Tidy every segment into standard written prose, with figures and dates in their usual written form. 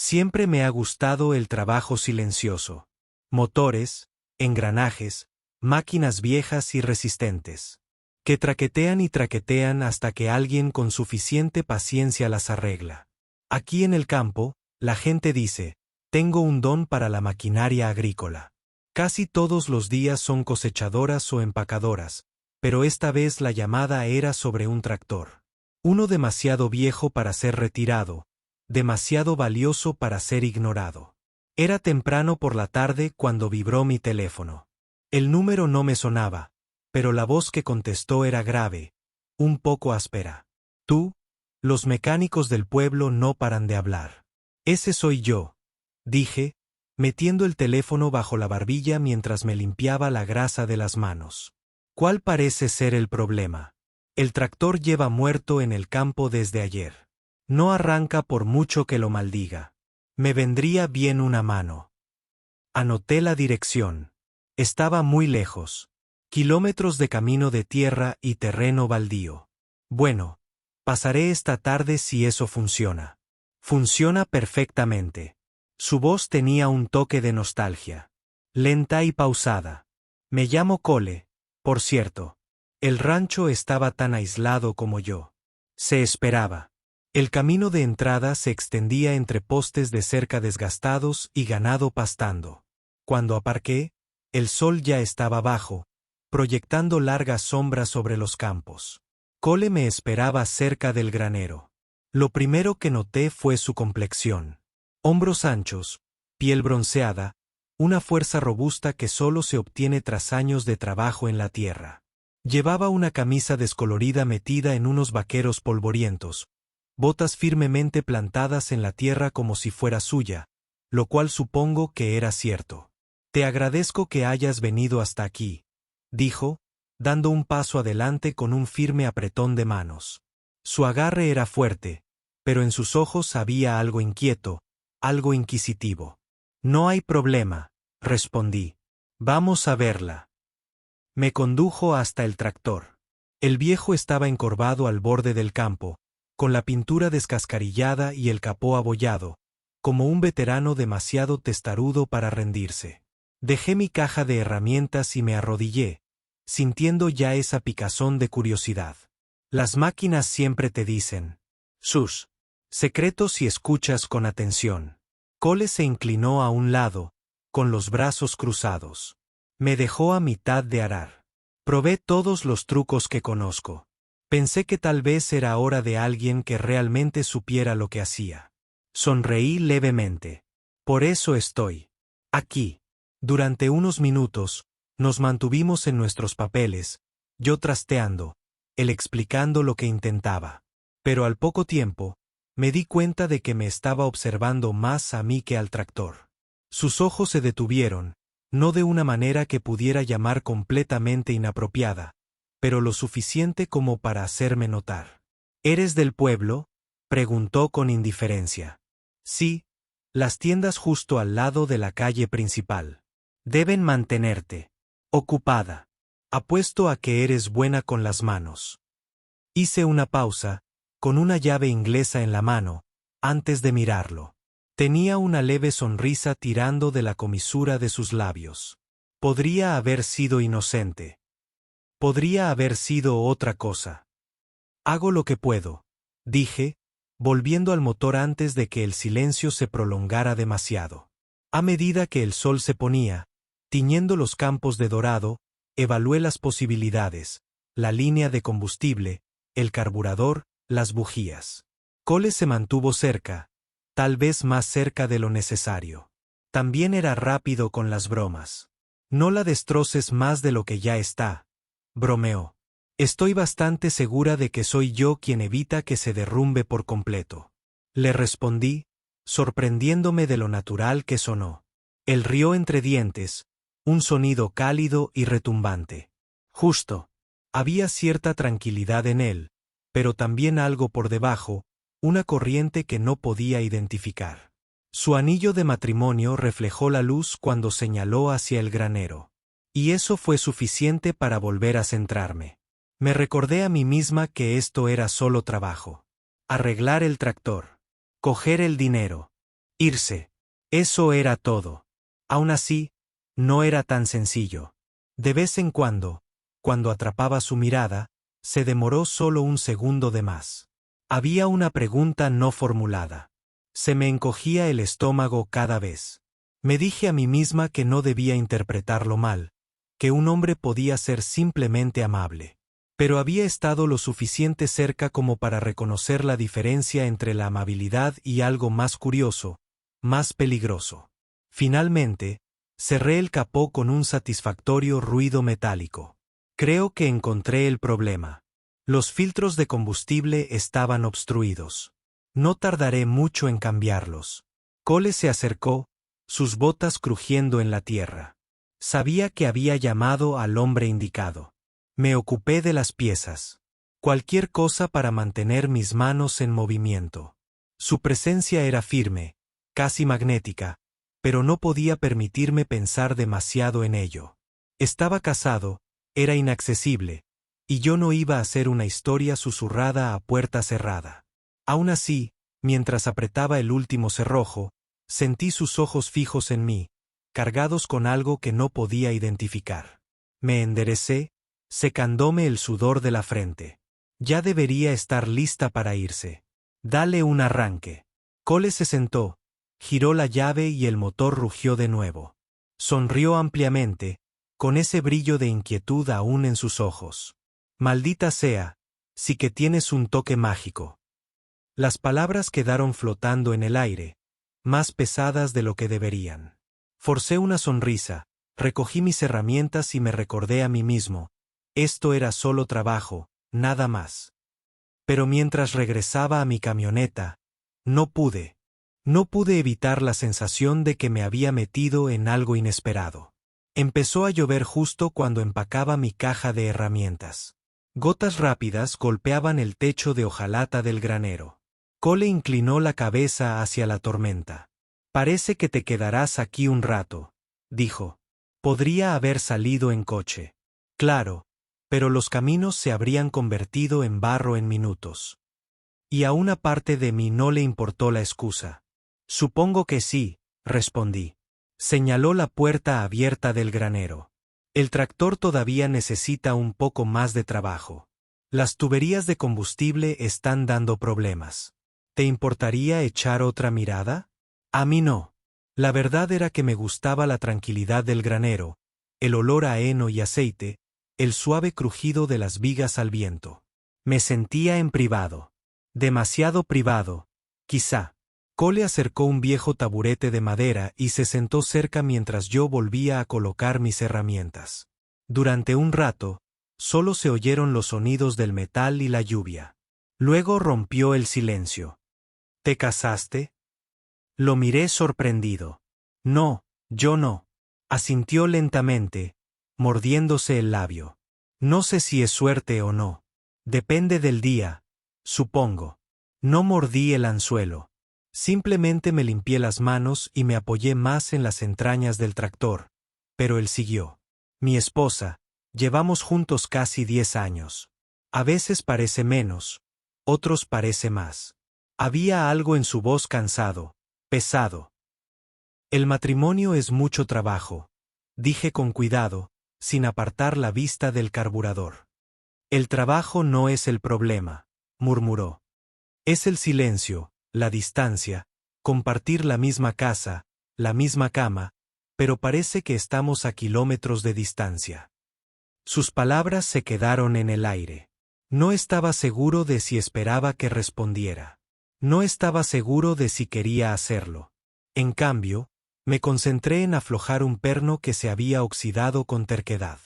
Siempre me ha gustado el trabajo silencioso. Motores, engranajes, máquinas viejas y resistentes, que traquetean y traquetean hasta que alguien con suficiente paciencia las arregla. Aquí en el campo, la gente dice, tengo un don para la maquinaria agrícola. Casi todos los días son cosechadoras o empacadoras, pero esta vez la llamada era sobre un tractor. Uno demasiado viejo para ser retirado, demasiado valioso para ser ignorado. Era temprano por la tarde cuando vibró mi teléfono. El número no me sonaba, pero la voz que contestó era grave, un poco áspera. Tú, los mecánicos del pueblo no paran de hablar. Ese soy yo, dije, metiendo el teléfono bajo la barbilla mientras me limpiaba la grasa de las manos. ¿Cuál parece ser el problema? El tractor lleva muerto en el campo desde ayer. No arranca por mucho que lo maldiga. Me vendría bien una mano. Anoté la dirección. Estaba muy lejos. Kilómetros de camino de tierra y terreno baldío. Bueno, pasaré esta tarde si eso funciona. Funciona perfectamente. Su voz tenía un toque de nostalgia. Lenta y pausada. Me llamo Cole, por cierto. El rancho estaba tan aislado como yo. Se esperaba. El camino de entrada se extendía entre postes de cerca desgastados y ganado pastando. Cuando aparqué, el sol ya estaba bajo, proyectando largas sombras sobre los campos. Cole me esperaba cerca del granero. Lo primero que noté fue su complexión. Hombros anchos, piel bronceada, una fuerza robusta que solo se obtiene tras años de trabajo en la tierra. Llevaba una camisa descolorida metida en unos vaqueros polvorientos, botas firmemente plantadas en la tierra como si fuera suya, lo cual supongo que era cierto. Te agradezco que hayas venido hasta aquí, dijo, dando un paso adelante con un firme apretón de manos. Su agarre era fuerte, pero en sus ojos había algo inquieto, algo inquisitivo. No hay problema, respondí. Vamos a verla. Me condujo hasta el tractor. El viejo estaba encorvado al borde del campo, con la pintura descascarillada y el capó abollado, como un veterano demasiado testarudo para rendirse. Dejé mi caja de herramientas y me arrodillé, sintiendo ya esa picazón de curiosidad. Las máquinas siempre te dicen sus secretos si escuchas con atención. Cole se inclinó a un lado, con los brazos cruzados. Me dejó a mitad de arar. Probé todos los trucos que conozco. Pensé que tal vez era hora de alguien que realmente supiera lo que hacía. Sonreí levemente. Por eso estoy aquí. Durante unos minutos, nos mantuvimos en nuestros papeles, yo trasteando, él explicando lo que intentaba. Pero al poco tiempo, me di cuenta de que me estaba observando más a mí que al tractor. Sus ojos se detuvieron, no de una manera que pudiera llamar completamente inapropiada, pero lo suficiente como para hacerme notar. ¿Eres del pueblo?, preguntó con indiferencia. Sí, las tiendas justo al lado de la calle principal. Deben mantenerte ocupada. Apuesto a que eres buena con las manos. Hice una pausa, con una llave inglesa en la mano, antes de mirarlo. Tenía una leve sonrisa tirando de la comisura de sus labios. Podría haber sido inocente. Podría haber sido otra cosa. Hago lo que puedo, dije, volviendo al motor antes de que el silencio se prolongara demasiado. A medida que el sol se ponía, tiñendo los campos de dorado, evalué las posibilidades, la línea de combustible, el carburador, las bujías. Cole se mantuvo cerca, tal vez más cerca de lo necesario. También era rápido con las bromas. No la destroces más de lo que ya está, bromeó. Estoy bastante segura de que soy yo quien evita que se derrumbe por completo. Le respondí, sorprendiéndome de lo natural que sonó. Él rió entre dientes, un sonido cálido y retumbante. Justo. Había cierta tranquilidad en él, pero también algo por debajo, una corriente que no podía identificar. Su anillo de matrimonio reflejó la luz cuando señaló hacia el granero. Y eso fue suficiente para volver a centrarme. Me recordé a mí misma que esto era solo trabajo. Arreglar el tractor. Coger el dinero. Irse. Eso era todo. Aún así, no era tan sencillo. De vez en cuando atrapaba su mirada, se demoró solo un segundo de más. Había una pregunta no formulada. Se me encogía el estómago cada vez. Me dije a mí misma que no debía interpretarlo mal, que un hombre podía ser simplemente amable. Pero había estado lo suficiente cerca como para reconocer la diferencia entre la amabilidad y algo más curioso, más peligroso. Finalmente, cerré el capó con un satisfactorio ruido metálico. Creo que encontré el problema. Los filtros de combustible estaban obstruidos. No tardaré mucho en cambiarlos. Cole se acercó, sus botas crujiendo en la tierra. Sabía que había llamado al hombre indicado. Me ocupé de las piezas. Cualquier cosa para mantener mis manos en movimiento. Su presencia era firme, casi magnética, pero no podía permitirme pensar demasiado en ello. Estaba casado, era inaccesible, y yo no iba a hacer una historia susurrada a puerta cerrada. Aún así, mientras apretaba el último cerrojo, sentí sus ojos fijos en mí, cargados con algo que no podía identificar. Me enderecé, secándome el sudor de la frente. Ya debería estar lista para irse. Dale un arranque. Cole se sentó, giró la llave y el motor rugió de nuevo. Sonrió ampliamente, con ese brillo de inquietud aún en sus ojos. Maldita sea, sí que tienes un toque mágico. Las palabras quedaron flotando en el aire, más pesadas de lo que deberían. Forcé una sonrisa, recogí mis herramientas y me recordé a mí mismo. Esto era solo trabajo, nada más. Pero mientras regresaba a mi camioneta, no pude evitar la sensación de que me había metido en algo inesperado. Empezó a llover justo cuando empacaba mi caja de herramientas. Gotas rápidas golpeaban el techo de hojalata del granero. Cole inclinó la cabeza hacia la tormenta. Parece que te quedarás aquí un rato, dijo. Podría haber salido en coche. Claro, pero los caminos se habrían convertido en barro en minutos. Y a una parte de mí no le importó la excusa. Supongo que sí, respondí. Señaló la puerta abierta del granero. El tractor todavía necesita un poco más de trabajo. Las tuberías de combustible están dando problemas. ¿Te importaría echar otra mirada? A mí no. La verdad era que me gustaba la tranquilidad del granero, el olor a heno y aceite, el suave crujido de las vigas al viento. Me sentía en privado. Demasiado privado, quizá. Cole acercó un viejo taburete de madera y se sentó cerca mientras yo volvía a colocar mis herramientas. Durante un rato, solo se oyeron los sonidos del metal y la lluvia. Luego rompió el silencio. ¿Te casaste? Lo miré sorprendido. No, yo no. Asintió lentamente, mordiéndose el labio. No sé si es suerte o no. Depende del día, supongo. No mordí el anzuelo. Simplemente me limpié las manos y me apoyé más en las entrañas del tractor. Pero él siguió. Mi esposa, llevamos juntos casi 10 años. A veces parece menos, otros parece más. Había algo en su voz cansado, pesado. El matrimonio es mucho trabajo, dije con cuidado, sin apartar la vista del carburador. El trabajo no es el problema, murmuró. Es el silencio, la distancia, compartir la misma casa, la misma cama, pero parece que estamos a kilómetros de distancia. Sus palabras se quedaron en el aire. No estaba seguro de si esperaba que respondiera. No estaba seguro de si quería hacerlo. En cambio, me concentré en aflojar un perno que se había oxidado con terquedad.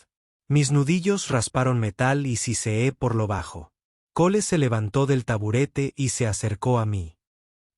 Mis nudillos rasparon metal y siseé por lo bajo. Cole se levantó del taburete y se acercó a mí.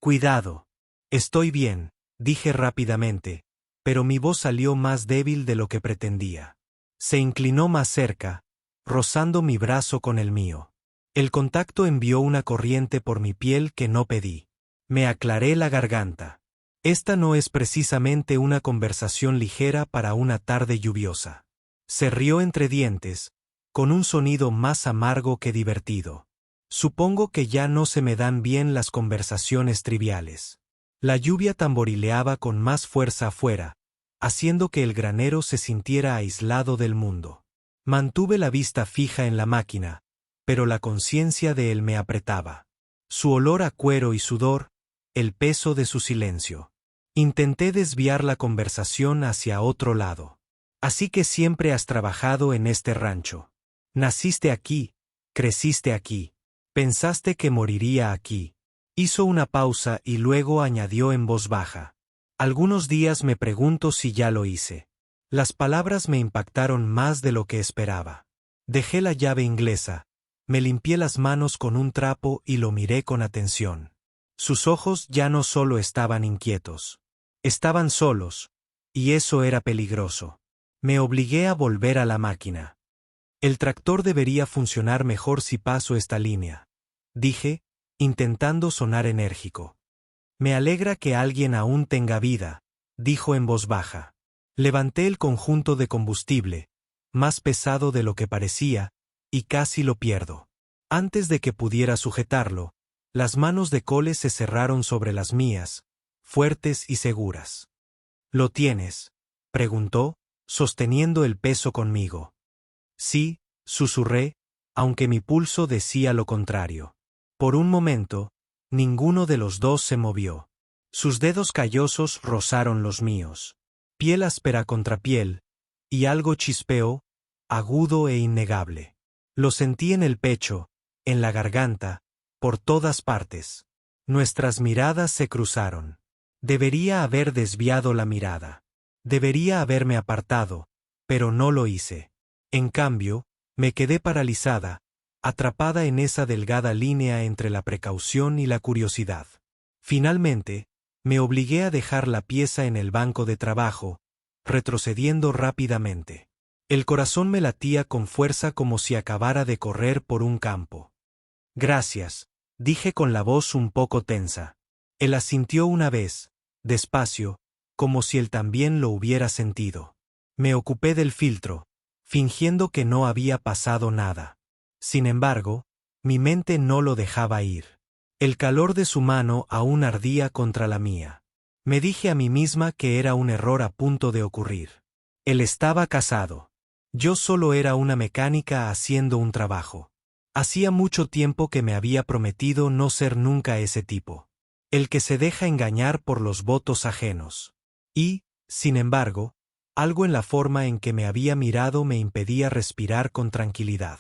Cuidado. Estoy bien, dije rápidamente, pero mi voz salió más débil de lo que pretendía. Se inclinó más cerca, rozando mi brazo con el mío. El contacto envió una corriente por mi piel que no pedí. Me aclaré la garganta. Esta no es precisamente una conversación ligera para una tarde lluviosa. Se rió entre dientes, con un sonido más amargo que divertido. Supongo que ya no se me dan bien las conversaciones triviales. La lluvia tamborileaba con más fuerza afuera, haciendo que el granero se sintiera aislado del mundo. Mantuve la vista fija en la máquina, pero la conciencia de él me apretaba. Su olor a cuero y sudor, el peso de su silencio. Intenté desviar la conversación hacia otro lado. Así que siempre has trabajado en este rancho. Naciste aquí, creciste aquí. Pensaste que moriría aquí. Hizo una pausa y luego añadió en voz baja. Algunos días me pregunto si ya lo hice. Las palabras me impactaron más de lo que esperaba. Dejé la llave inglesa, me limpié las manos con un trapo y lo miré con atención. Sus ojos ya no solo estaban inquietos. Estaban solos, y eso era peligroso. Me obligué a volver a la máquina. El tractor debería funcionar mejor si paso esta línea, dije, intentando sonar enérgico. Me alegra que alguien aún tenga vida, dijo en voz baja. Levanté el conjunto de combustible, más pesado de lo que parecía, y casi lo pierdo. Antes de que pudiera sujetarlo, las manos de Cole se cerraron sobre las mías, fuertes y seguras. ¿Lo tienes?, preguntó, sosteniendo el peso conmigo. Sí, susurré, aunque mi pulso decía lo contrario. Por un momento, ninguno de los dos se movió. Sus dedos callosos rozaron los míos. Piel áspera contra piel, y algo chispeó, agudo e innegable. Lo sentí en el pecho, en la garganta, por todas partes. Nuestras miradas se cruzaron. Debería haber desviado la mirada. Debería haberme apartado, pero no lo hice. En cambio, me quedé paralizada, atrapada en esa delgada línea entre la precaución y la curiosidad. Finalmente, me obligué a dejar la pieza en el banco de trabajo, retrocediendo rápidamente. El corazón me latía con fuerza como si acabara de correr por un campo. Gracias, dije con la voz un poco tensa. Él asintió una vez, despacio, como si él también lo hubiera sentido. Me ocupé del filtro, fingiendo que no había pasado nada. Sin embargo, mi mente no lo dejaba ir. El calor de su mano aún ardía contra la mía. Me dije a mí misma que era un error a punto de ocurrir. Él estaba casado. Yo solo era una mecánica haciendo un trabajo. Hacía mucho tiempo que me había prometido no ser nunca ese tipo. El que se deja engañar por los votos ajenos. Y, sin embargo, algo en la forma en que me había mirado me impedía respirar con tranquilidad.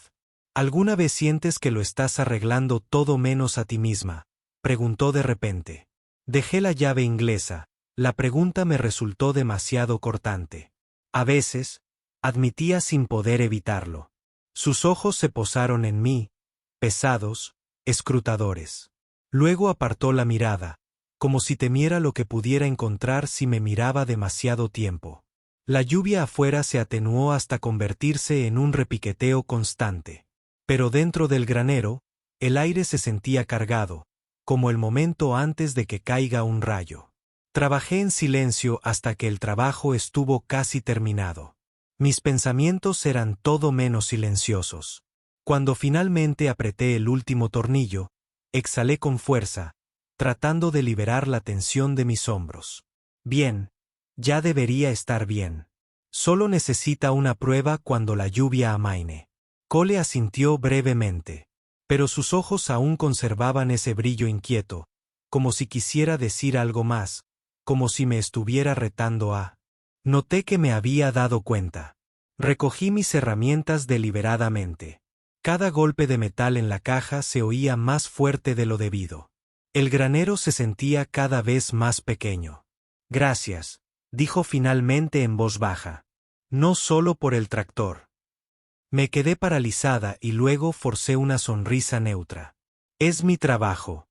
¿Alguna vez sientes que lo estás arreglando todo menos a ti misma?, preguntó de repente. Dejé la llave inglesa, la pregunta me resultó demasiado cortante. A veces, admitía sin poder evitarlo. Sus ojos se posaron en mí, pesados, escrutadores. Luego apartó la mirada, como si temiera lo que pudiera encontrar si me miraba demasiado tiempo. La lluvia afuera se atenuó hasta convertirse en un repiqueteo constante. Pero dentro del granero, el aire se sentía cargado, como el momento antes de que caiga un rayo. Trabajé en silencio hasta que el trabajo estuvo casi terminado. Mis pensamientos eran todo menos silenciosos. Cuando finalmente apreté el último tornillo, exhalé con fuerza, tratando de liberar la tensión de mis hombros. Bien, ya debería estar bien. Solo necesita una prueba cuando la lluvia amaine. Cole asintió brevemente, pero sus ojos aún conservaban ese brillo inquieto, como si quisiera decir algo más, como si me estuviera retando a. Noté que me había dado cuenta. Recogí mis herramientas deliberadamente. Cada golpe de metal en la caja se oía más fuerte de lo debido. El granero se sentía cada vez más pequeño. Gracias, dijo finalmente en voz baja. No solo por el tractor. Me quedé paralizada y luego forcé una sonrisa neutra. Es mi trabajo.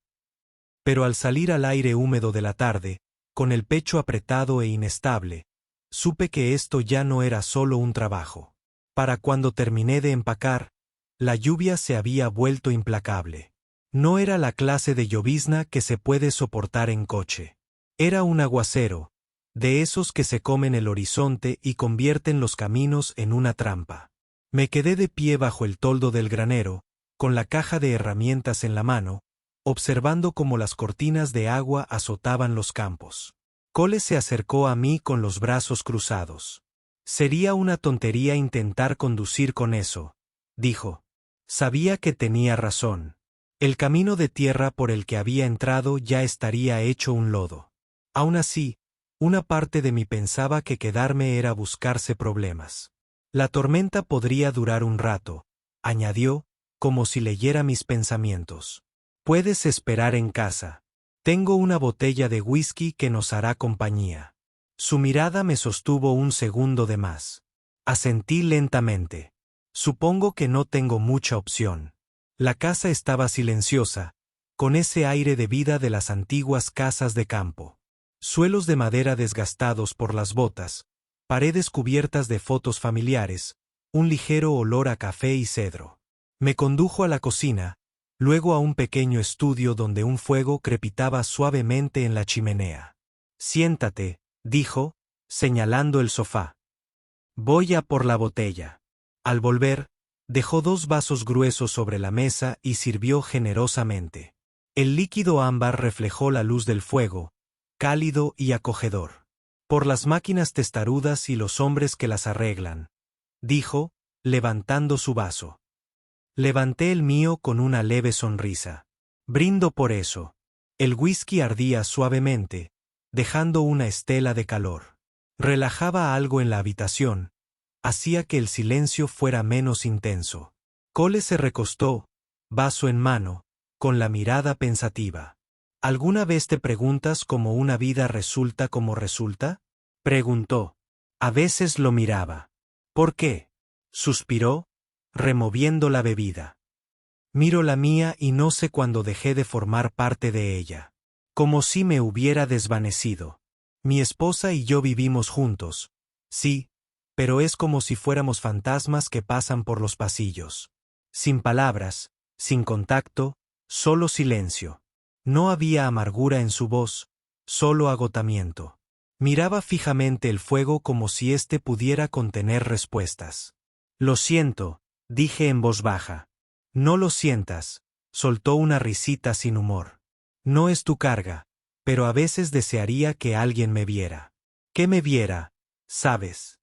Pero al salir al aire húmedo de la tarde, con el pecho apretado e inestable, supe que esto ya no era solo un trabajo. Para cuando terminé de empacar, la lluvia se había vuelto implacable. No era la clase de llovizna que se puede soportar en coche. Era un aguacero, de esos que se comen el horizonte y convierten los caminos en una trampa. Me quedé de pie bajo el toldo del granero, con la caja de herramientas en la mano, observando cómo las cortinas de agua azotaban los campos. Cole se acercó a mí con los brazos cruzados. Sería una tontería intentar conducir con eso, dijo. Sabía que tenía razón. El camino de tierra por el que había entrado ya estaría hecho un lodo. Aún así, una parte de mí pensaba que quedarme era buscarse problemas. La tormenta podría durar un rato, añadió, como si leyera mis pensamientos. Puedes esperar en casa. Tengo una botella de whisky que nos hará compañía. Su mirada me sostuvo un segundo de más. Asentí lentamente. Supongo que no tengo mucha opción. La casa estaba silenciosa, con ese aire de vida de las antiguas casas de campo. Suelos de madera desgastados por las botas, paredes cubiertas de fotos familiares, un ligero olor a café y cedro. Me condujo a la cocina, luego a un pequeño estudio donde un fuego crepitaba suavemente en la chimenea. Siéntate, dijo, señalando el sofá. Voy a por la botella. Al volver, dejó 2 vasos gruesos sobre la mesa y sirvió generosamente. El líquido ámbar reflejó la luz del fuego, cálido y acogedor. Por las máquinas testarudas y los hombres que las arreglan, dijo, levantando su vaso. Levanté el mío con una leve sonrisa. Brindo por eso. El whisky ardía suavemente, dejando una estela de calor. Relajaba algo en la habitación, hacía que el silencio fuera menos intenso. Cole se recostó, vaso en mano, con la mirada pensativa. ¿Alguna vez te preguntas cómo una vida resulta como resulta? Preguntó. A veces lo miraba. ¿Por qué? Suspiró, removiendo la bebida. Miro la mía y no sé cuándo dejé de formar parte de ella. Como si me hubiera desvanecido. Mi esposa y yo vivimos juntos. Sí, pero es como si fuéramos fantasmas que pasan por los pasillos. Sin palabras, sin contacto, solo silencio. No había amargura en su voz, solo agotamiento. Miraba fijamente el fuego como si éste pudiera contener respuestas. Lo siento, dije en voz baja. No lo sientas, soltó una risita sin humor. No es tu carga, pero a veces desearía que alguien me viera. Que me viera, ¿sabes?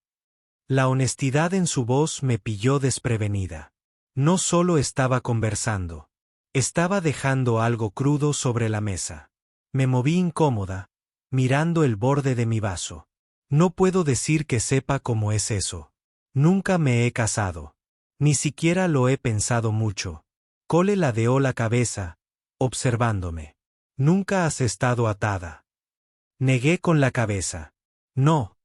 La honestidad en su voz me pilló desprevenida. No solo estaba conversando. Estaba dejando algo crudo sobre la mesa. Me moví incómoda, mirando el borde de mi vaso. No puedo decir que sepa cómo es eso. Nunca me he casado. Ni siquiera lo he pensado mucho. Cole ladeó la cabeza, observándome. Nunca has estado atada. Negué con la cabeza. No,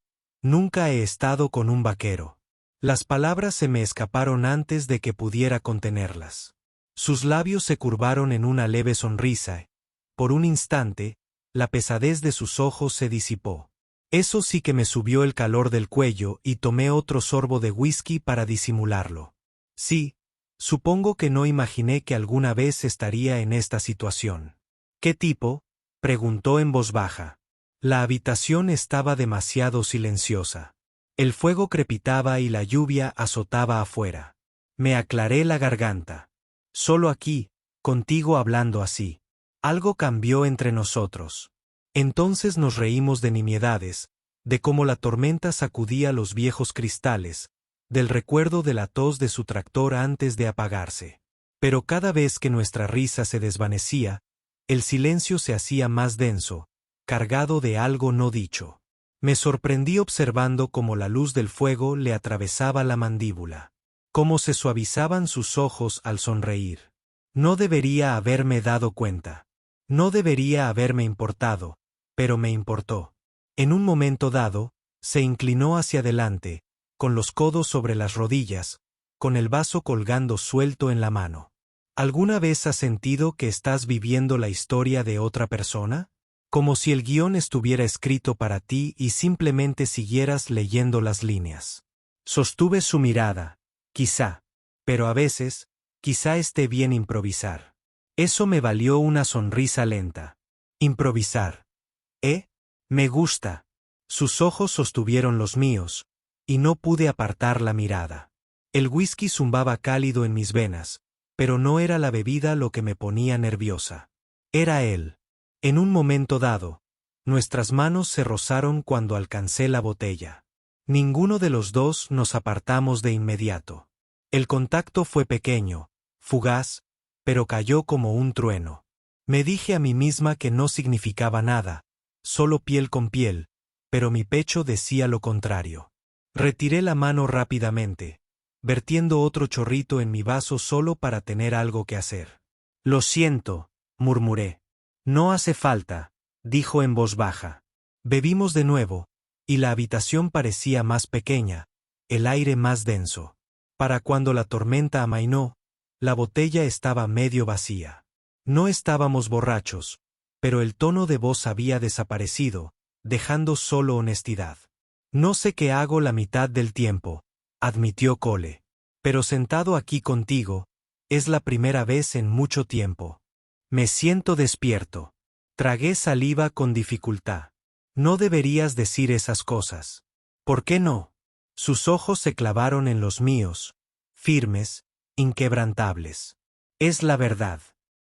nunca he estado con un vaquero. Las palabras se me escaparon antes de que pudiera contenerlas. Sus labios se curvaron en una leve sonrisa. Por un instante, la pesadez de sus ojos se disipó. Eso sí que me subió el calor del cuello y tomé otro sorbo de whisky para disimularlo. Sí, supongo que no imaginé que alguna vez estaría en esta situación. ¿Qué tipo? Preguntó en voz baja. La habitación estaba demasiado silenciosa. El fuego crepitaba y la lluvia azotaba afuera. Me aclaré la garganta. Solo aquí, contigo hablando así. Algo cambió entre nosotros. Entonces nos reímos de nimiedades, de cómo la tormenta sacudía los viejos cristales, del recuerdo de la tos de su tractor antes de apagarse. Pero cada vez que nuestra risa se desvanecía, el silencio se hacía más denso, cargado de algo no dicho. Me sorprendí observando cómo la luz del fuego le atravesaba la mandíbula, cómo se suavizaban sus ojos al sonreír. No debería haberme dado cuenta. No debería haberme importado, pero me importó. En un momento dado, se inclinó hacia adelante, con los codos sobre las rodillas, con el vaso colgando suelto en la mano. ¿Alguna vez has sentido que estás viviendo la historia de otra persona? Como si el guión estuviera escrito para ti y simplemente siguieras leyendo las líneas. Sostuve su mirada. Quizá. Pero a veces, quizá esté bien improvisar. Eso me valió una sonrisa lenta. Improvisar. Me gusta. Sus ojos sostuvieron los míos, y no pude apartar la mirada. El whisky zumbaba cálido en mis venas, pero no era la bebida lo que me ponía nerviosa. Era él. En un momento dado, nuestras manos se rozaron cuando alcancé la botella. Ninguno de los dos nos apartamos de inmediato. El contacto fue pequeño, fugaz, pero cayó como un trueno. Me dije a mí misma que no significaba nada, solo piel con piel, pero mi pecho decía lo contrario. Retiré la mano rápidamente, vertiendo otro chorrito en mi vaso solo para tener algo que hacer. Lo siento, murmuré. No hace falta, dijo en voz baja. Bebimos de nuevo, y la habitación parecía más pequeña, el aire más denso. Para cuando la tormenta amainó, la botella estaba medio vacía. No estábamos borrachos, pero el tono de voz había desaparecido, dejando solo honestidad. No sé qué hago la mitad del tiempo, admitió Cole. Pero sentado aquí contigo, es la primera vez en mucho tiempo. Me siento despierto. Tragué saliva con dificultad. No deberías decir esas cosas. ¿Por qué no? Sus ojos se clavaron en los míos, firmes, inquebrantables. Es la verdad.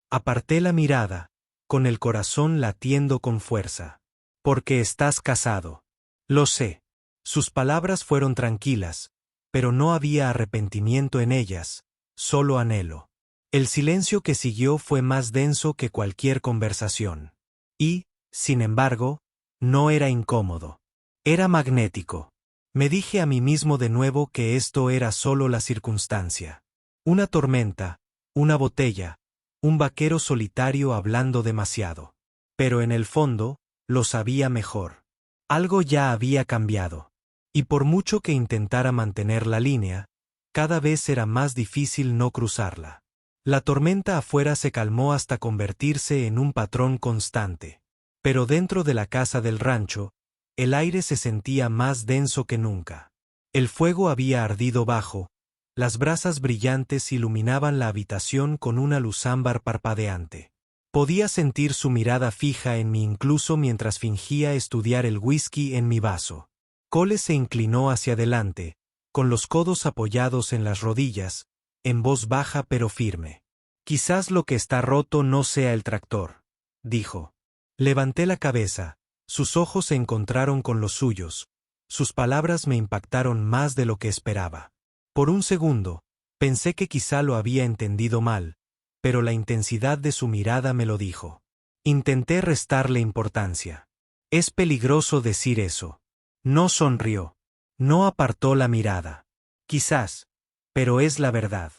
Aparté la mirada, con el corazón latiendo con fuerza. Porque estás casado. Lo sé. Sus palabras fueron tranquilas, pero no había arrepentimiento en ellas, solo anhelo. El silencio que siguió fue más denso que cualquier conversación. Y, sin embargo, no era incómodo. Era magnético. Me dije a mí mismo de nuevo que esto era solo la circunstancia. Una tormenta, una botella, un vaquero solitario hablando demasiado. Pero en el fondo, lo sabía mejor. Algo ya había cambiado. Y por mucho que intentara mantener la línea, cada vez era más difícil no cruzarla. La tormenta afuera se calmó hasta convertirse en un patrón constante. Pero dentro de la casa del rancho, el aire se sentía más denso que nunca. El fuego había ardido bajo, las brasas brillantes iluminaban la habitación con una luz ámbar parpadeante. Podía sentir su mirada fija en mí incluso mientras fingía estudiar el whisky en mi vaso. Cole se inclinó hacia adelante, con los codos apoyados en las rodillas, en voz baja pero firme. Quizás lo que está roto no sea el tractor, dijo. Levanté la cabeza, sus ojos se encontraron con los suyos, sus palabras me impactaron más de lo que esperaba. Por un segundo, pensé que quizá lo había entendido mal, pero la intensidad de su mirada me lo dijo. Intenté restarle importancia. Es peligroso decir eso. No sonrió. No apartó la mirada. Quizás, pero es la verdad.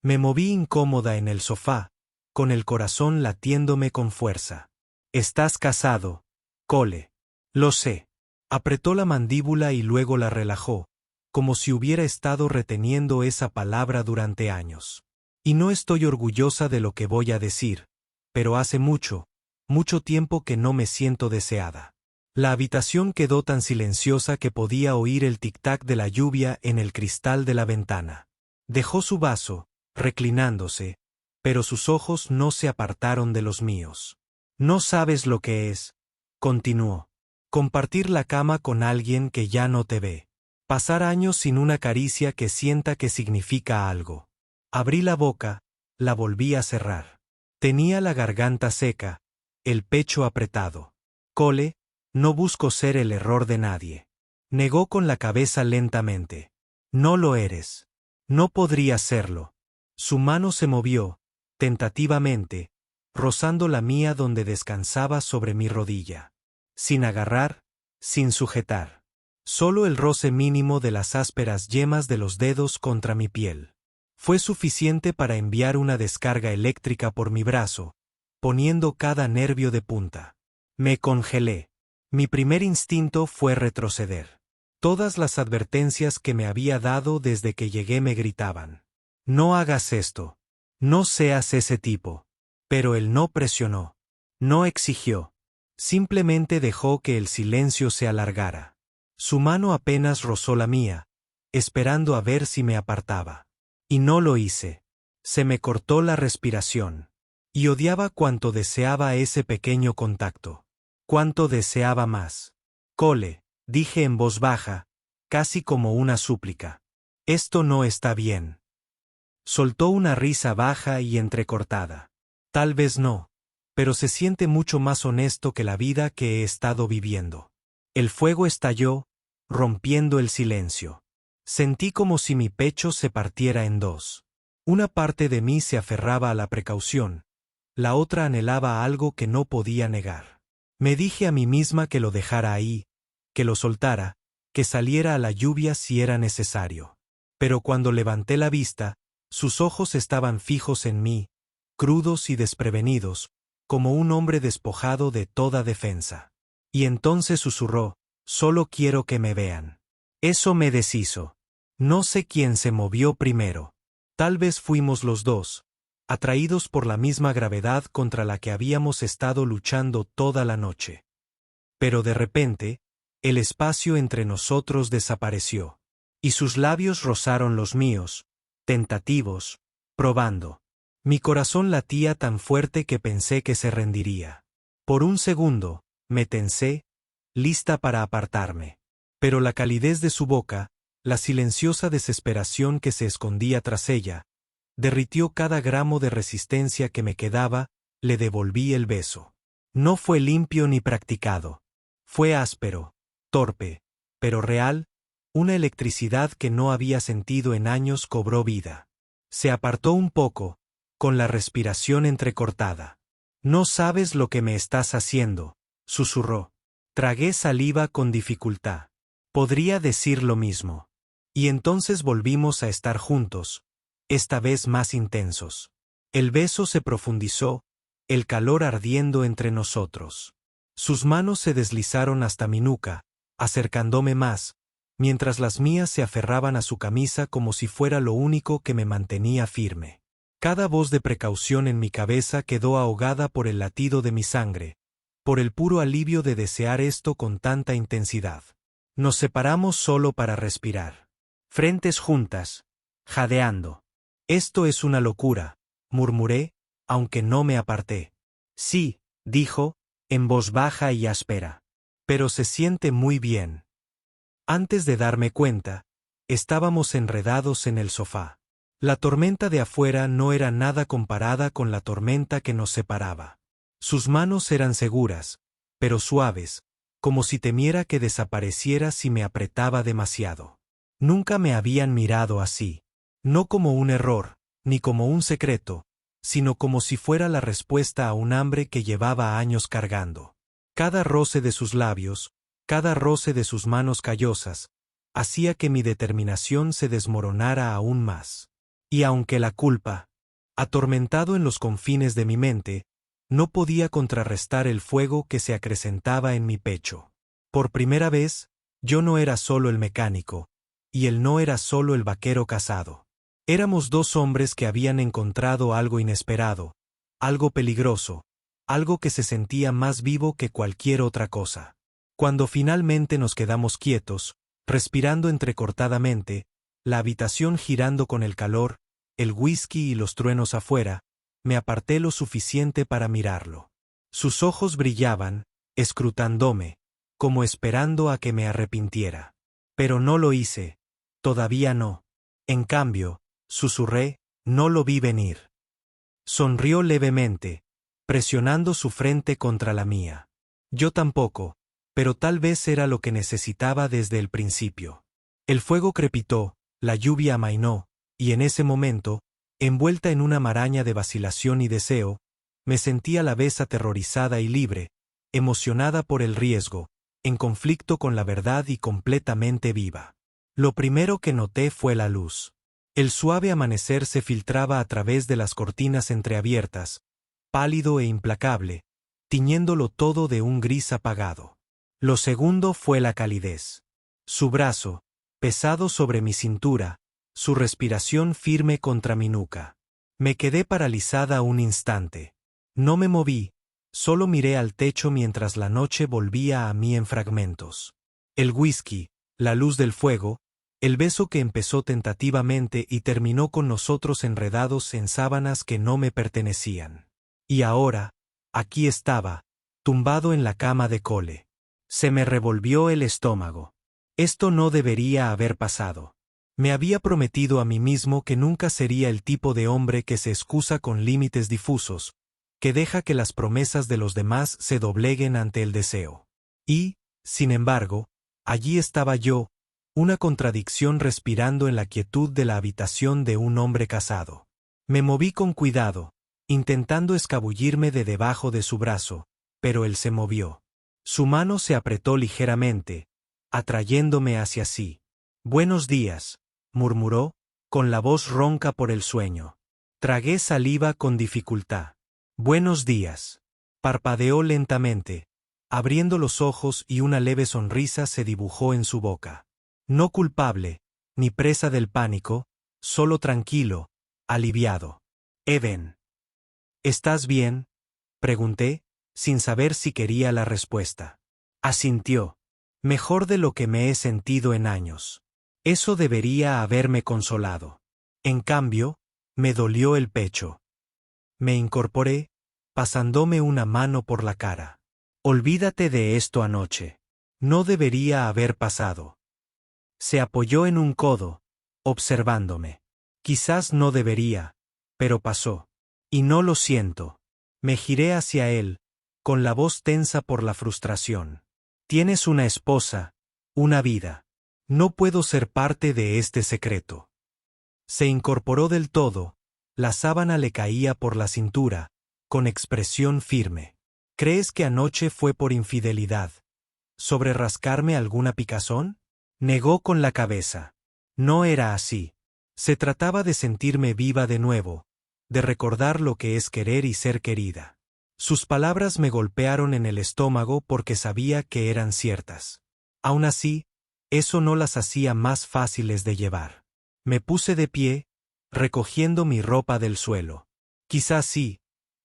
Me moví incómoda en el sofá, con el corazón latiéndome con fuerza. Estás casado, Cole. Lo sé. Apretó la mandíbula y luego la relajó, como si hubiera estado reteniendo esa palabra durante años. Y no estoy orgullosa de lo que voy a decir, pero hace mucho, mucho tiempo que no me siento deseada. La habitación quedó tan silenciosa que podía oír el tic-tac de la lluvia en el cristal de la ventana. Dejó su vaso, reclinándose, pero sus ojos no se apartaron de los míos. No sabes lo que es, continuó. Compartir la cama con alguien que ya no te ve. Pasar años sin una caricia que sienta que significa algo. Abrí la boca, la volví a cerrar. Tenía la garganta seca, el pecho apretado. Cole, no busco ser el error de nadie. Negó con la cabeza lentamente. No lo eres. No podría serlo. Su mano se movió, tentativamente, rozando la mía donde descansaba sobre mi rodilla. Sin agarrar, sin sujetar. Solo el roce mínimo de las ásperas yemas de los dedos contra mi piel. Fue suficiente para enviar una descarga eléctrica por mi brazo, poniendo cada nervio de punta. Me congelé. Mi primer instinto fue retroceder. Todas las advertencias que me había dado desde que llegué me gritaban. No hagas esto. No seas ese tipo. Pero él no presionó. No exigió. Simplemente dejó que el silencio se alargara. Su mano apenas rozó la mía, esperando a ver si me apartaba. Y no lo hice. Se me cortó la respiración. Y odiaba cuánto deseaba ese pequeño contacto. Cuánto deseaba más. Cole, dije en voz baja, casi como una súplica. Esto no está bien. Soltó una risa baja y entrecortada. Tal vez no. pero se siente mucho más honesto que la vida que he estado viviendo. El fuego estalló, rompiendo el silencio. Sentí como si mi pecho se partiera en dos. Una parte de mí se aferraba a la precaución, la otra anhelaba algo que no podía negar. Me dije a mí misma que lo dejara ahí, que lo soltara, que saliera a la lluvia si era necesario. Pero cuando levanté la vista, sus ojos estaban fijos en mí, crudos y desprevenidos, como un hombre despojado de toda defensa. Y entonces susurró: «Solo quiero que me vean». Eso me deshizo. No sé quién se movió primero. Tal vez fuimos los dos, atraídos por la misma gravedad contra la que habíamos estado luchando toda la noche. Pero de repente, el espacio entre nosotros desapareció, y sus labios rozaron los míos, tentativos, probando. Mi corazón latía tan fuerte que pensé que se rendiría. Por un segundo, me tensé, lista para apartarme. Pero la calidez de su boca, la silenciosa desesperación que se escondía tras ella, derritió cada gramo de resistencia que me quedaba. Le devolví el beso. No fue limpio ni practicado. Fue áspero, torpe, pero real. Una electricidad que no había sentido en años cobró vida. Se apartó un poco, con la respiración entrecortada. «No sabes lo que me estás haciendo», susurró. Tragué saliva con dificultad. Podría decir lo mismo. Y entonces volvimos a estar juntos, esta vez más intensos. El beso se profundizó, el calor ardiendo entre nosotros. Sus manos se deslizaron hasta mi nuca, acercándome más, mientras las mías se aferraban a su camisa como si fuera lo único que me mantenía firme. Cada voz de precaución en mi cabeza quedó ahogada por el latido de mi sangre, por el puro alivio de desear esto con tanta intensidad. Nos separamos solo para respirar. Frentes juntas, jadeando. «Esto es una locura», murmuré, aunque no me aparté. «Sí», dijo, en voz baja y áspera. «Pero se siente muy bien». Antes de darme cuenta, estábamos enredados en el sofá. La tormenta de afuera no era nada comparada con la tormenta que nos separaba. Sus manos eran seguras, pero suaves, como si temiera que desapareciera si me apretaba demasiado. Nunca me habían mirado así. No como un error, ni como un secreto, sino como si fuera la respuesta a un hambre que llevaba años cargando. Cada roce de sus labios, cada roce de sus manos callosas, hacía que mi determinación se desmoronara aún más. Y aunque la culpa, atormentado en los confines de mi mente, no podía contrarrestar el fuego que se acrecentaba en mi pecho. Por primera vez, yo no era solo el mecánico, y él no era solo el vaquero casado. Éramos dos hombres que habían encontrado algo inesperado, algo peligroso, algo que se sentía más vivo que cualquier otra cosa. Cuando finalmente nos quedamos quietos, respirando entrecortadamente, la habitación girando con el calor, el whisky y los truenos afuera, me aparté lo suficiente para mirarlo. Sus ojos brillaban, escrutándome, como esperando a que me arrepintiera. Pero no lo hice, todavía no. En cambio, susurré, no lo vi venir. Sonrió levemente, presionando su frente contra la mía. Yo tampoco, pero tal vez era lo que necesitaba desde el principio. El fuego crepitó, la lluvia amainó, y en ese momento, envuelta en una maraña de vacilación y deseo, me sentí a la vez aterrorizada y libre, emocionada por el riesgo, en conflicto con la verdad y completamente viva. Lo primero que noté fue la luz. El suave amanecer se filtraba a través de las cortinas entreabiertas, pálido e implacable, tiñéndolo todo de un gris apagado. Lo segundo fue la calidez. Su brazo, pesado sobre mi cintura, su respiración firme contra mi nuca. Me quedé paralizada un instante. No me moví, solo miré al techo mientras la noche volvía a mí en fragmentos. El whisky, la luz del fuego, el beso que empezó tentativamente y terminó con nosotros enredados en sábanas que no me pertenecían. Y ahora, aquí estaba, tumbado en la cama de Cole. Se me revolvió el estómago. Esto no debería haber pasado. Me había prometido a mí mismo que nunca sería el tipo de hombre que se excusa con límites difusos, que deja que las promesas de los demás se dobleguen ante el deseo. Y, sin embargo, allí estaba yo, una contradicción respirando en la quietud de la habitación de un hombre casado. Me moví con cuidado, intentando escabullirme de debajo de su brazo, pero él se movió. Su mano se apretó ligeramente, atrayéndome hacia sí. «Buenos días», murmuró, con la voz ronca por el sueño. Tragué saliva con dificultad. «Buenos días». Parpadeó lentamente, abriendo los ojos y una leve sonrisa se dibujó en su boca. No culpable, ni presa del pánico, solo tranquilo, aliviado. «Eden. ¿Estás bien?», pregunté, sin saber si quería la respuesta. Asintió. «Mejor de lo que me he sentido en años». Eso debería haberme consolado. En cambio, me dolió el pecho. Me incorporé, pasándome una mano por la cara. «Olvídate de esto anoche. No debería haber pasado». Se apoyó en un codo, observándome. «Quizás no debería, pero pasó. Y no lo siento». Me giré hacia él, con la voz tensa por la frustración. «Tienes una esposa, una vida. No puedo ser parte de este secreto». Se incorporó del todo, la sábana le caía por la cintura, con expresión firme. «¿Crees que anoche fue por infidelidad? ¿Sobre rascarme alguna picazón?». Negó con la cabeza. No era así. Se trataba de sentirme viva de nuevo, de recordar lo que es querer y ser querida. Sus palabras me golpearon en el estómago porque sabía que eran ciertas. Aún así, eso no las hacía más fáciles de llevar. Me puse de pie, recogiendo mi ropa del suelo. Quizás sí,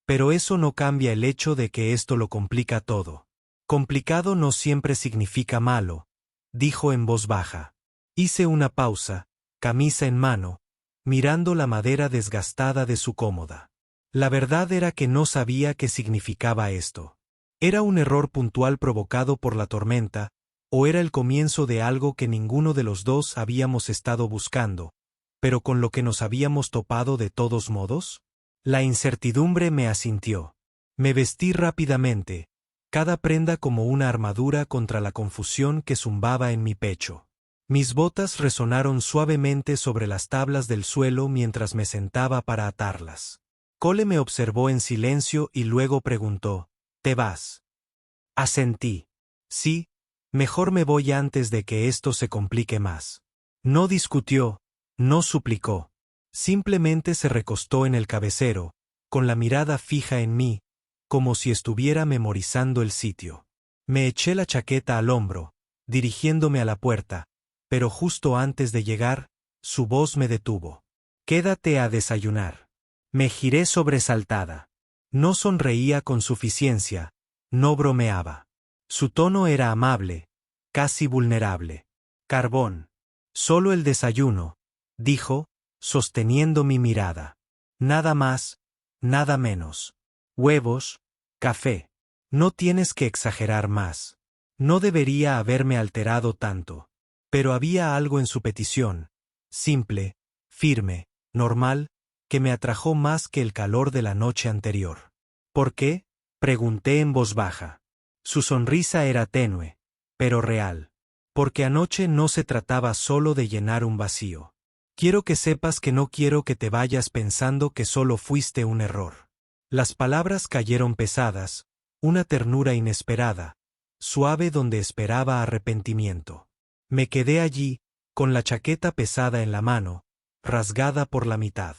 pero eso no cambia el hecho de que esto lo complica todo. Complicado no siempre significa malo, dijo en voz baja. Hice una pausa, camisa en mano, mirando la madera desgastada de su cómoda. La verdad era que no sabía qué significaba esto. ¿Era un error puntual provocado por la tormenta, o era el comienzo de algo que ninguno de los dos habíamos estado buscando, pero con lo que nos habíamos topado de todos modos? La incertidumbre me asintió. Me vestí rápidamente, cada prenda como una armadura contra la confusión que zumbaba en mi pecho. Mis botas resonaron suavemente sobre las tablas del suelo mientras me sentaba para atarlas. Cole me observó en silencio y luego preguntó: «¿Te vas?». Asentí. «Sí, mejor me voy antes de que esto se complique más». No discutió, no suplicó. Simplemente se recostó en el cabecero, con la mirada fija en mí, como si estuviera memorizando el sitio. Me eché la chaqueta al hombro, dirigiéndome a la puerta, pero justo antes de llegar, su voz me detuvo. «Quédate a desayunar». Me giré sobresaltada. No sonreía con suficiencia, no bromeaba. Su tono era amable, casi vulnerable. «Carbón. Solo el desayuno», dijo, sosteniendo mi mirada. «Nada más, nada menos. Huevos, café. No tienes que exagerar más». No debería haberme alterado tanto. Pero había algo en su petición, simple, firme, normal, que me atrajo más que el calor de la noche anterior. «¿Por qué?», pregunté en voz baja. Su sonrisa era tenue, pero real. «Porque anoche no se trataba solo de llenar un vacío. Quiero que sepas que no quiero que te vayas pensando que solo fuiste un error». Las palabras cayeron pesadas, una ternura inesperada, suave donde esperaba arrepentimiento. Me quedé allí, con la chaqueta pesada en la mano, rasgada por la mitad.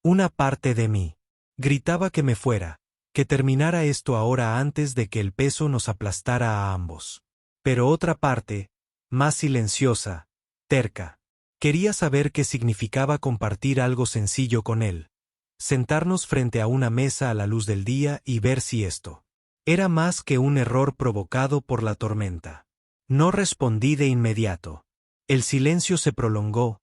Una parte de mí gritaba que me fuera, que terminara esto ahora antes de que el peso nos aplastara a ambos. Pero otra parte, más silenciosa, terca, quería saber qué significaba compartir algo sencillo con él, sentarnos frente a una mesa a la luz del día y ver si esto era más que un error provocado por la tormenta. No respondí de inmediato. El silencio se prolongó,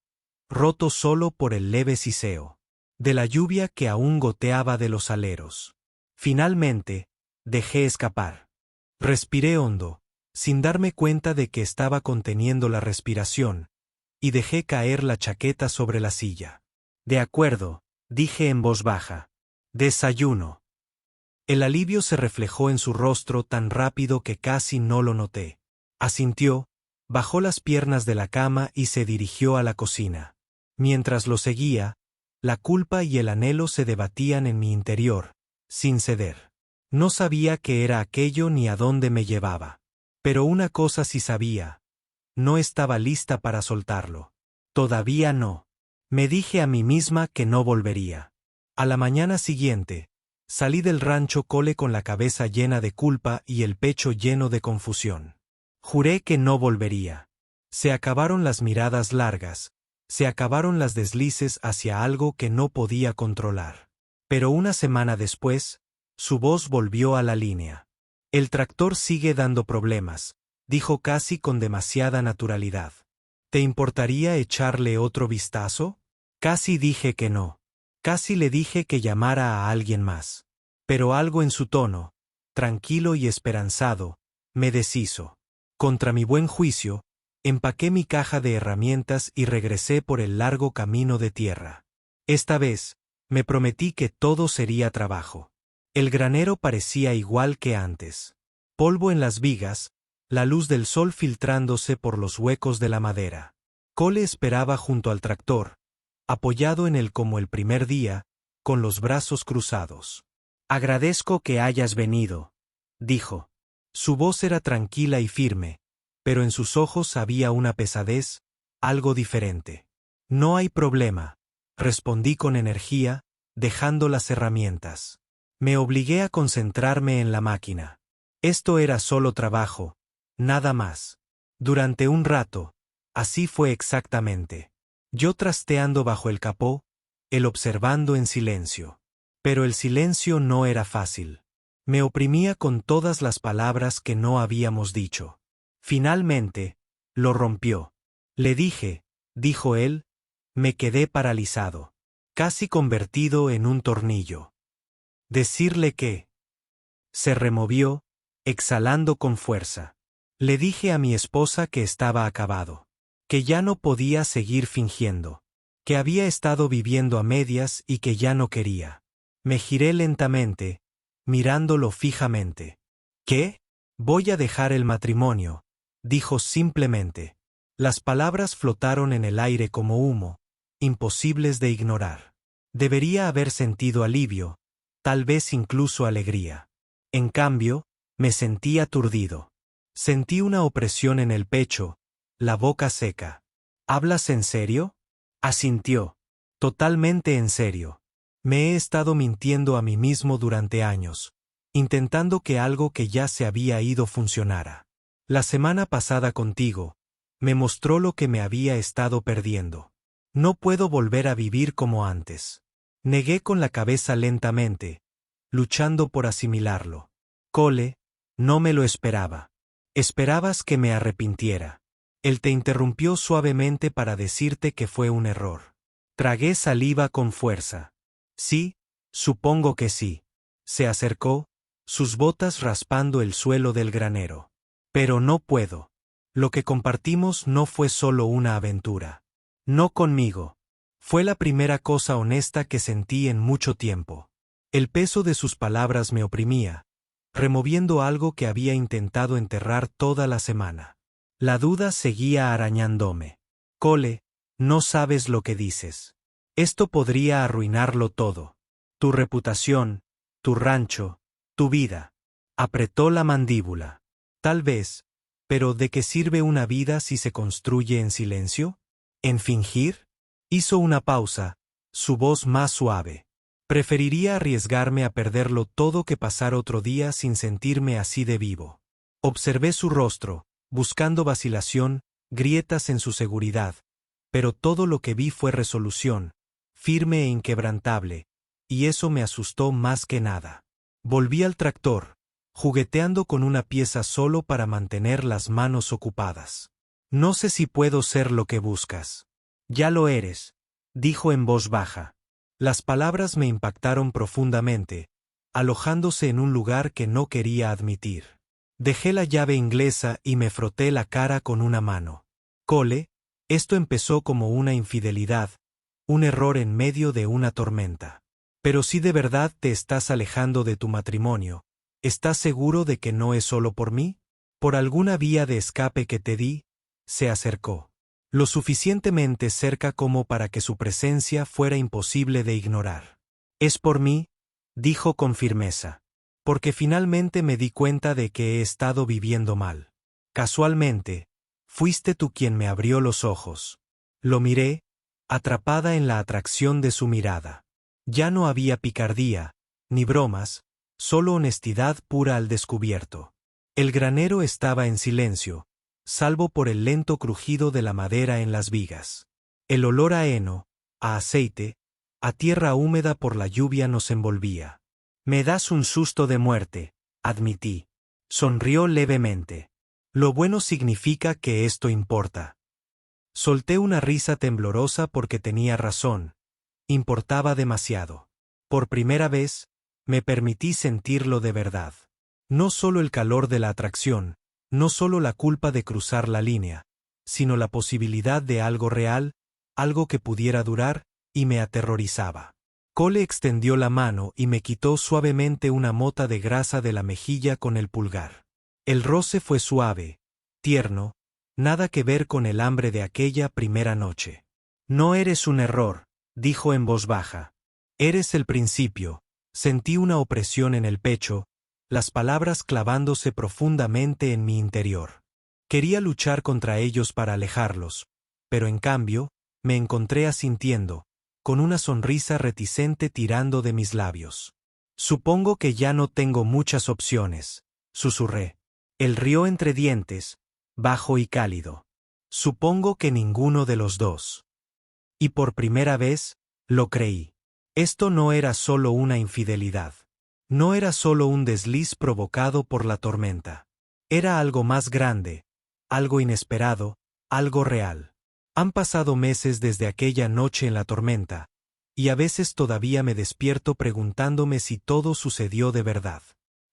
roto solo por el leve siseo de la lluvia que aún goteaba de los aleros. Finalmente, dejé escapar. Respiré hondo, sin darme cuenta de que estaba conteniendo la respiración, y dejé caer la chaqueta sobre la silla. «De acuerdo», dije en voz baja. «Desayuno». El alivio se reflejó en su rostro tan rápido que casi no lo noté. Asintió, bajó las piernas de la cama y se dirigió a la cocina. Mientras lo seguía, la culpa y el anhelo se debatían en mi interior, sin ceder. No sabía qué era aquello ni a dónde me llevaba. Pero una cosa sí sabía. No estaba lista para soltarlo. Todavía no. Me dije a mí misma que no volvería. A la mañana siguiente, salí del rancho Cole con la cabeza llena de culpa y el pecho lleno de confusión. Juré que no volvería. Se acabaron las miradas largas, se acabaron las deslices hacia algo que no podía controlar. Pero una semana después, su voz volvió a la línea. El tractor sigue dando problemas, dijo casi con demasiada naturalidad. ¿Te importaría echarle otro vistazo? Casi dije que no. Casi le dije que llamara a alguien más. Pero algo en su tono, tranquilo y esperanzado, me deshizo. Contra mi buen juicio, empaqué mi caja de herramientas y regresé por el largo camino de tierra. Esta vez, me prometí que todo sería trabajo. El granero parecía igual que antes. Polvo en las vigas, la luz del sol filtrándose por los huecos de la madera. Cole esperaba junto al tractor, apoyado en él como el primer día, con los brazos cruzados. «Agradezco que hayas venido», dijo. Su voz era tranquila y firme, pero en sus ojos había una pesadez, algo diferente. «No hay problema», respondí con energía, dejando las herramientas. Me obligué a concentrarme en la máquina. Esto era solo trabajo, nada más. Durante un rato, así fue exactamente. Yo trasteando bajo el capó, él observando en silencio. Pero el silencio no era fácil. Me oprimía con todas las palabras que no habíamos dicho. Finalmente, lo rompió. Le dije, dijo él, me quedé paralizado, casi convertido en un tornillo. Decirle que. Se removió, exhalando con fuerza. Le dije a mi esposa que estaba acabado, que ya no podía seguir fingiendo, que había estado viviendo a medias y que ya no quería. Me giré lentamente, mirándolo fijamente. ¿Qué? Voy a dejar el matrimonio, dijo simplemente. Las palabras flotaron en el aire como humo, imposibles de ignorar. Debería haber sentido alivio, tal vez incluso alegría. En cambio, me sentí aturdido. Sentí una opresión en el pecho, la boca seca. ¿Hablas en serio? Asintió. Totalmente en serio. Me he estado mintiendo a mí mismo durante años, intentando que algo que ya se había ido funcionara. La semana pasada contigo, me mostró lo que me había estado perdiendo. No puedo volver a vivir como antes. Negué con la cabeza lentamente, luchando por asimilarlo. Cole, no me lo esperaba. Esperabas que me arrepintiera. Él te interrumpió suavemente para decirte que fue un error. Tragué saliva con fuerza. Sí, supongo que sí. Se acercó, sus botas raspando el suelo del granero. Pero no puedo. Lo que compartimos no fue solo una aventura. No conmigo. Fue la primera cosa honesta que sentí en mucho tiempo. El peso de sus palabras me oprimía, removiendo algo que había intentado enterrar toda la semana. La duda seguía arañándome. Cole, no sabes lo que dices. Esto podría arruinarlo todo. Tu reputación, tu rancho, tu vida. Apretó la mandíbula. Tal vez, pero ¿de qué sirve una vida si se construye en silencio? ¿En fingir? Hizo una pausa, su voz más suave. Preferiría arriesgarme a perderlo todo que pasar otro día sin sentirme así de vivo. Observé su rostro, buscando vacilación, grietas en su seguridad, pero todo lo que vi fue resolución, firme e inquebrantable, y eso me asustó más que nada. Volví al tractor, jugueteando con una pieza solo para mantener las manos ocupadas. No sé si puedo ser lo que buscas. Ya lo eres, dijo en voz baja. Las palabras me impactaron profundamente, alojándose en un lugar que no quería admitir. Dejé la llave inglesa y me froté la cara con una mano. Cole, esto empezó como una infidelidad, un error en medio de una tormenta. Pero si de verdad te estás alejando de tu matrimonio, ¿estás seguro de que no es solo por mí? Por alguna vía de escape que te di, se acercó. Lo suficientemente cerca como para que su presencia fuera imposible de ignorar. Es por mí, dijo con firmeza. Porque finalmente me di cuenta de que he estado viviendo mal. Casualmente, fuiste tú quien me abrió los ojos. Lo miré, atrapada en la atracción de su mirada. Ya no había picardía, ni bromas, solo honestidad pura al descubierto. El granero estaba en silencio, salvo por el lento crujido de la madera en las vigas. El olor a heno, a aceite, a tierra húmeda por la lluvia nos envolvía. Me das un susto de muerte, admití. Sonrió levemente. Lo bueno significa que esto importa. Solté una risa temblorosa porque tenía razón. Importaba demasiado. Por primera vez, me permití sentirlo de verdad. No solo el calor de la atracción, no solo la culpa de cruzar la línea, sino la posibilidad de algo real, algo que pudiera durar, y me aterrorizaba. Cole extendió la mano y me quitó suavemente una mota de grasa de la mejilla con el pulgar. El roce fue suave, tierno, nada que ver con el hambre de aquella primera noche. No eres un error, dijo en voz baja. Eres el principio. Sentí una opresión en el pecho, las palabras clavándose profundamente en mi interior. Quería luchar contra ellos para alejarlos, pero en cambio, me encontré asintiendo, con una sonrisa reticente tirando de mis labios. Supongo que ya no tengo muchas opciones, susurré. Él rió entre dientes, bajo y cálido. Supongo que ninguno de los dos. Y por primera vez, lo creí. Esto no era solo una infidelidad. No era solo un desliz provocado por la tormenta. Era algo más grande, algo inesperado, algo real. Han pasado meses desde aquella noche en la tormenta, y a veces todavía me despierto preguntándome si todo sucedió de verdad.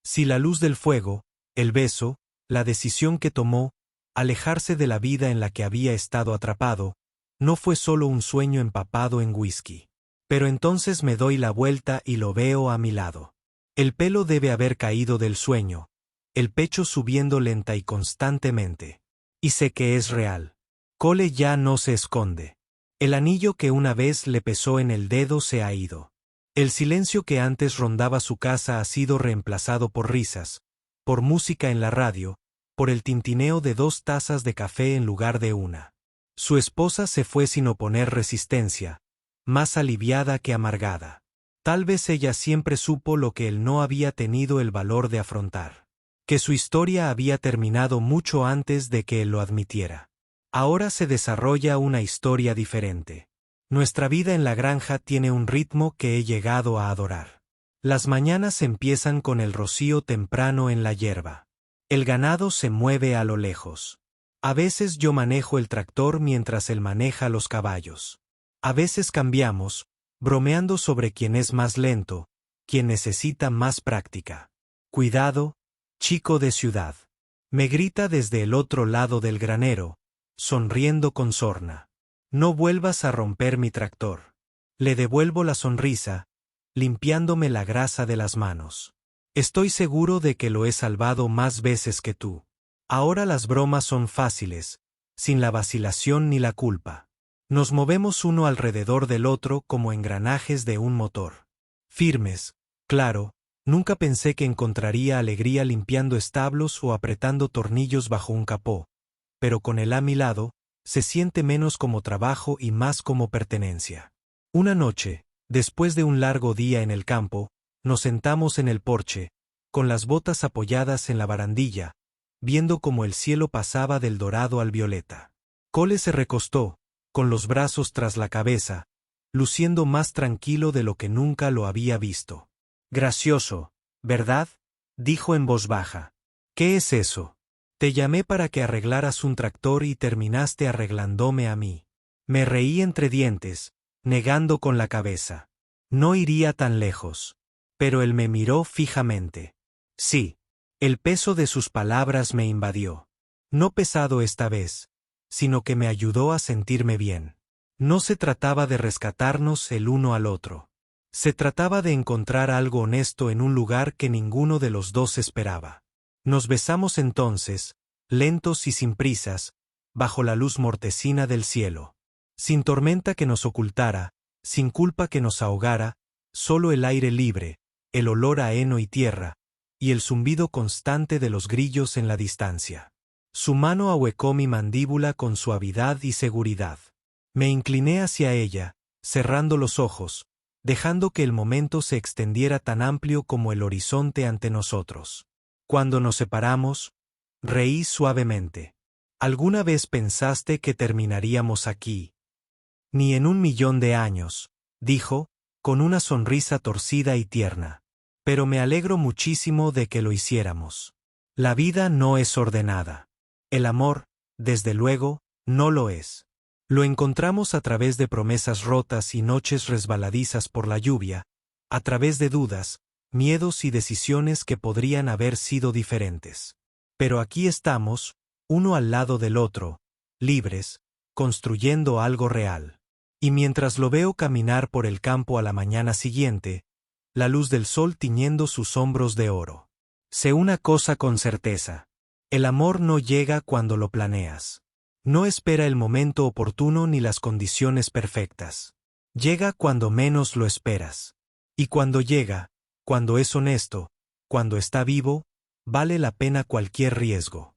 Si la luz del fuego, el beso, la decisión que tomó, alejarse de la vida en la que había estado atrapado, no fue solo un sueño empapado en whisky. Pero entonces me doy la vuelta y lo veo a mi lado. El pelo debe haber caído del sueño, el pecho subiendo lenta y constantemente. Y sé que es real. Cole ya no se esconde. El anillo que una vez le pesó en el dedo se ha ido. El silencio que antes rondaba su casa ha sido reemplazado por risas, por música en la radio, por el tintineo de 2 tazas de café en lugar de una. Su esposa se fue sin oponer resistencia, más aliviada que amargada. Tal vez ella siempre supo lo que él no había tenido el valor de afrontar. Que su historia había terminado mucho antes de que él lo admitiera. Ahora se desarrolla una historia diferente. Nuestra vida en la granja tiene un ritmo que he llegado a adorar. Las mañanas empiezan con el rocío temprano en la hierba. El ganado se mueve a lo lejos. A veces yo manejo el tractor mientras él maneja los caballos. A veces cambiamos, bromeando sobre quién es más lento, quién necesita más práctica. Cuidado, chico de ciudad. Me grita desde el otro lado del granero, sonriendo con sorna. No vuelvas a romper mi tractor. Le devuelvo la sonrisa, limpiándome la grasa de las manos. Estoy seguro de que lo he salvado más veces que tú. Ahora las bromas son fáciles, sin la vacilación ni la culpa. Nos movemos uno alrededor del otro como engranajes de un motor. Firmes, claro, nunca pensé que encontraría alegría limpiando establos o apretando tornillos bajo un capó, pero con él a mi lado, se siente menos como trabajo y más como pertenencia. Una noche, después de un largo día en el campo, nos sentamos en el porche, con las botas apoyadas en la barandilla, viendo cómo el cielo pasaba del dorado al violeta. Cole se recostó, con los brazos tras la cabeza, luciendo más tranquilo de lo que nunca lo había visto. Gracioso, ¿verdad?, dijo en voz baja. ¿Qué es eso? Te llamé para que arreglaras un tractor y terminaste arreglándome a mí. Me reí entre dientes, negando con la cabeza. No iría tan lejos. Pero él me miró fijamente. Sí. El peso de sus palabras me invadió. No pesado esta vez, sino que me ayudó a sentirme bien. No se trataba de rescatarnos el uno al otro. Se trataba de encontrar algo honesto en un lugar que ninguno de los dos esperaba. Nos besamos entonces, lentos y sin prisas, bajo la luz mortecina del cielo. Sin tormenta que nos ocultara, sin culpa que nos ahogara, solo el aire libre, el olor a heno y tierra, y el zumbido constante de los grillos en la distancia. Su mano ahuecó mi mandíbula con suavidad y seguridad. Me incliné hacia ella, cerrando los ojos, dejando que el momento se extendiera tan amplio como el horizonte ante nosotros. Cuando nos separamos, reí suavemente. ¿Alguna vez pensaste que terminaríamos aquí? Ni en 1.000.000 de años, dijo, con una sonrisa torcida y tierna. Pero me alegro muchísimo de que lo hiciéramos. La vida no es ordenada. El amor, desde luego, no lo es. Lo encontramos a través de promesas rotas y noches resbaladizas por la lluvia, a través de dudas, miedos y decisiones que podrían haber sido diferentes. Pero aquí estamos, uno al lado del otro, libres, construyendo algo real. Y mientras lo veo caminar por el campo a la mañana siguiente, la luz del sol tiñendo sus hombros de oro. Sé una cosa con certeza. El amor no llega cuando lo planeas. No espera el momento oportuno ni las condiciones perfectas. Llega cuando menos lo esperas. Y cuando llega, cuando es honesto, cuando está vivo, vale la pena cualquier riesgo.